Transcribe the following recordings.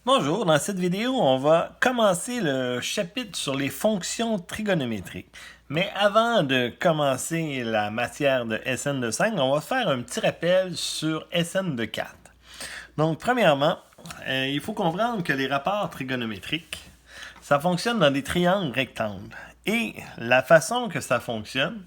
Bonjour, dans cette vidéo, on va commencer le chapitre sur les fonctions trigonométriques. Mais avant de commencer la matière de SN de 5, on va faire un petit rappel sur SN de 4. Donc, premièrement, il faut comprendre que les rapports trigonométriques, ça fonctionne dans des triangles rectangles. Et la façon que ça fonctionne,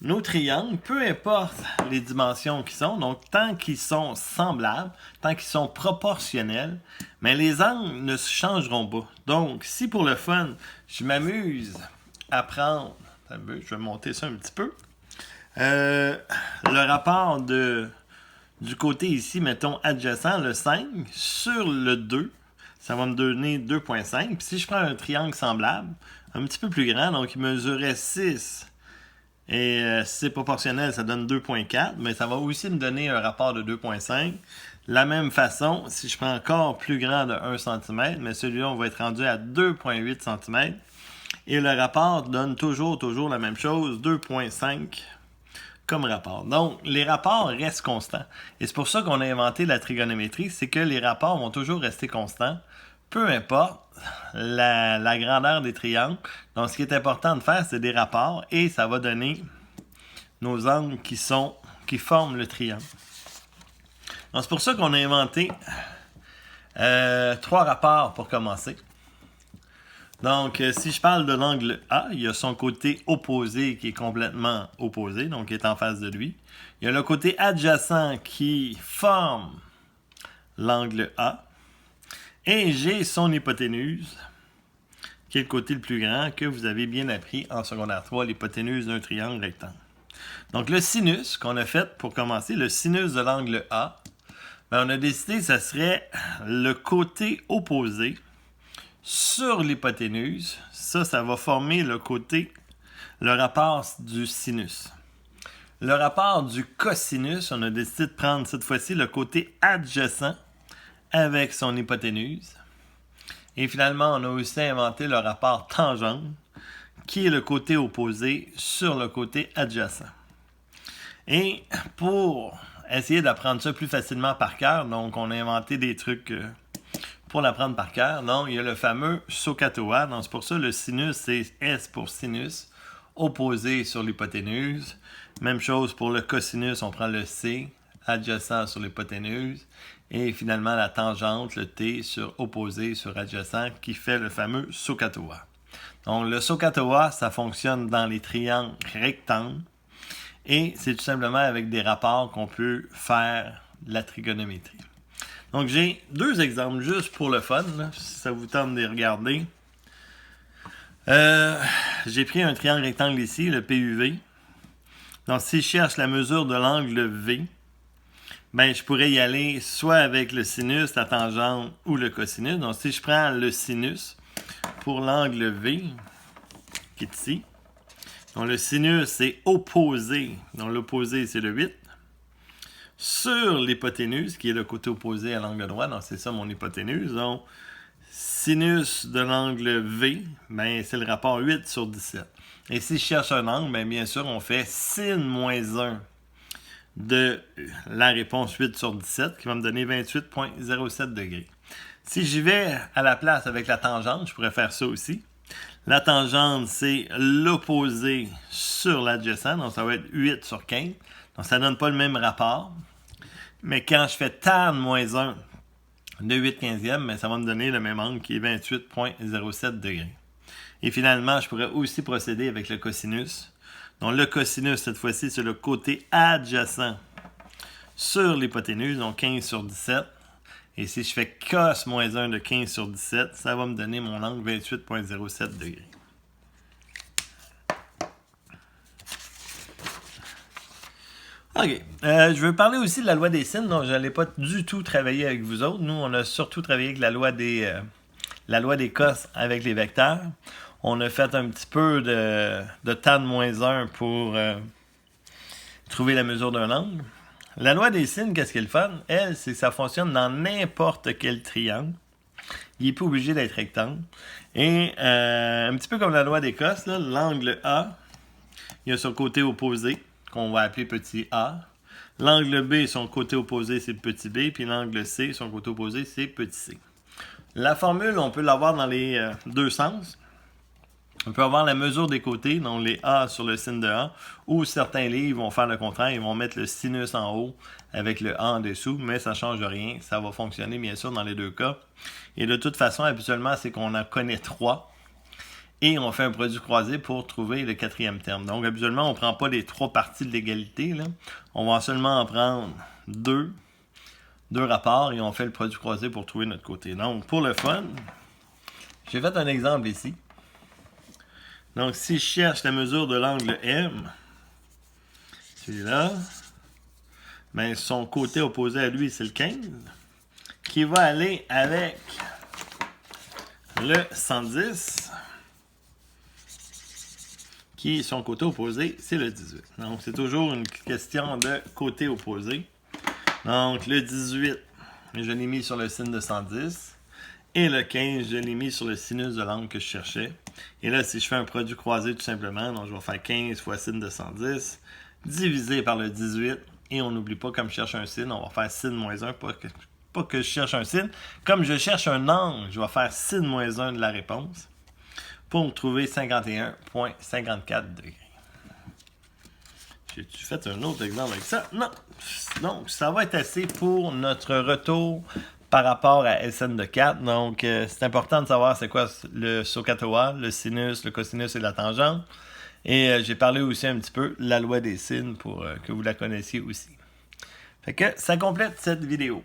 nos triangles, peu importe les dimensions qu'ils sont, donc tant qu'ils sont semblables, tant qu'ils sont proportionnels, mais les angles ne se changeront pas. Donc, si pour le fun, je m'amuse à prendre, je vais monter ça un petit peu, le rapport du côté ici, mettons adjacent, le 5, sur le 2, ça va me donner 2,5. Puis si je prends un triangle semblable, un petit peu plus grand, donc il mesurait 6, et si c'est proportionnel, ça donne 2,4, mais ça va aussi me donner un rapport de 2,5. La même façon, si je prends encore plus grand de 1 cm, mais celui-là, on va être rendu à 2,8 cm. Et le rapport donne toujours la même chose, 2,5 comme rapport. Donc, les rapports restent constants. Et c'est pour ça qu'on a inventé la trigonométrie, c'est que les rapports vont toujours rester constants, peu importe la grandeur des triangles. Donc, ce qui est important de faire, c'est des rapports et ça va donner nos angles qui forment le triangle. Donc, c'est pour ça qu'on a inventé 3 rapports pour commencer. Donc, si je parle de l'angle A, il y a son côté opposé qui est complètement opposé, donc qui est en face de lui. Il y a le côté adjacent qui forme l'angle A. Et j'ai son hypoténuse, qui est le côté le plus grand que vous avez bien appris en secondaire 3, l'hypoténuse d'un triangle rectangle. Donc, le sinus qu'on a fait pour commencer, le sinus de l'angle A, on a décidé que ça serait le côté opposé sur l'hypoténuse. Ça va former le rapport du sinus. Le rapport du cosinus, on a décidé de prendre cette fois-ci le côté adjacent avec son hypoténuse. Et finalement, on a aussi inventé le rapport tangente, qui est le côté opposé sur le côté adjacent. Et pour essayer d'apprendre ça plus facilement par cœur, donc on a inventé des trucs pour l'apprendre par cœur. Donc, il y a le fameux SOHCAHTOA. Donc, c'est pour ça le sinus, c'est S pour sinus, opposé sur l'hypoténuse. Même chose pour le cosinus, on prend le C, adjacent sur l'hypoténuse. Et finalement, la tangente, le T, sur opposé sur adjacent, qui fait le fameux SOHCAHTOA. Donc, le SOHCAHTOA, ça fonctionne dans les triangles rectangles. Et c'est tout simplement avec des rapports qu'on peut faire la trigonométrie. Donc, j'ai 2 exemples juste pour le fun, là, si ça vous tente de les regarder. J'ai pris un triangle rectangle ici, le PUV. Donc, si je cherche la mesure de l'angle V, je pourrais y aller soit avec le sinus, la tangente ou le cosinus. Donc, si je prends le sinus pour l'angle V, qui est ici, donc le sinus, c'est opposé. Donc, l'opposé, c'est le 8. Sur l'hypoténuse, qui est le côté opposé à l'angle droit, donc c'est ça mon hypoténuse. Donc, sinus de l'angle V, c'est le rapport 8 sur 17. Et si je cherche un angle, bien sûr, on fait sin moins 1 de la réponse 8 sur 17, qui va me donner 28,07 degrés. Si j'y vais à la place avec la tangente, je pourrais faire ça aussi. La tangente, c'est l'opposé sur l'adjacent, donc ça va être 8 sur 15. Donc, ça ne donne pas le même rapport. Mais quand je fais tan moins 1 de 8 quinzièmes, ça va me donner le même angle qui est 28,07 degrés. Et finalement, je pourrais aussi procéder avec le cosinus. Donc, le cosinus, cette fois-ci, c'est le côté adjacent sur l'hypoténuse, donc 15 sur 17. Et si je fais cos moins 1 de 15 sur 17, ça va me donner mon angle 28,07 degrés. OK. Je veux parler aussi de la loi des sines, donc je n'allais pas du tout travailler avec vous autres. Nous, on a surtout travaillé avec la loi des cos avec les vecteurs. On a fait un petit peu de tan moins 1 pour trouver la mesure d'un angle. La loi des sines, qu'est-ce qui est le fun? Elle, c'est que ça fonctionne dans n'importe quel triangle. Il n'est pas obligé d'être rectangle. Et un petit peu comme la loi des cos, l'angle A, il y a son côté opposé, qu'on va appeler petit a. L'angle B, son côté opposé, c'est petit b. Puis l'angle C, son côté opposé, c'est petit c. La formule, on peut l'avoir dans les deux sens. On peut avoir la mesure des côtés, donc les A sur le sin de A, ou certains livres vont faire le contraire, ils vont mettre le sinus en haut avec le A en dessous, mais ça ne change rien, ça va fonctionner bien sûr dans les deux cas. Et de toute façon, habituellement, c'est qu'on en connaît 3, et on fait un produit croisé pour trouver le quatrième terme. Donc habituellement, on ne prend pas les 3 parties de l'égalité, on va seulement en prendre 2 rapports, et on fait le produit croisé pour trouver notre côté. Donc pour le fun, j'ai fait un exemple ici. Donc, si je cherche la mesure de l'angle M, celui-là, ben, son côté opposé à lui, c'est le 15, qui va aller avec le 110, qui, son côté opposé, c'est le 18. Donc, c'est toujours une question de côté opposé. Donc, le 18, je l'ai mis sur le sin de 110. Et le 15, je l'ai mis sur le sinus de l'angle que je cherchais. Et là, si je fais un produit croisé tout simplement, donc je vais faire 15 fois sin de 110, divisé par le 18. Et on n'oublie pas, comme je cherche un sin, on va faire sin moins 1, pas que je cherche un sin. Comme je cherche un angle, je vais faire sin moins 1 de la réponse pour me trouver 51,54 degrés. J'ai-tu fait un autre exemple avec ça? Non. Donc, ça va être assez pour notre retour par rapport à SN de 4. Donc, c'est important de savoir c'est quoi le SOHCAHTOA, le sinus, le cosinus et la tangente. Et j'ai parlé aussi un petit peu de la loi des sines pour que vous la connaissiez aussi. Fait que ça complète cette vidéo.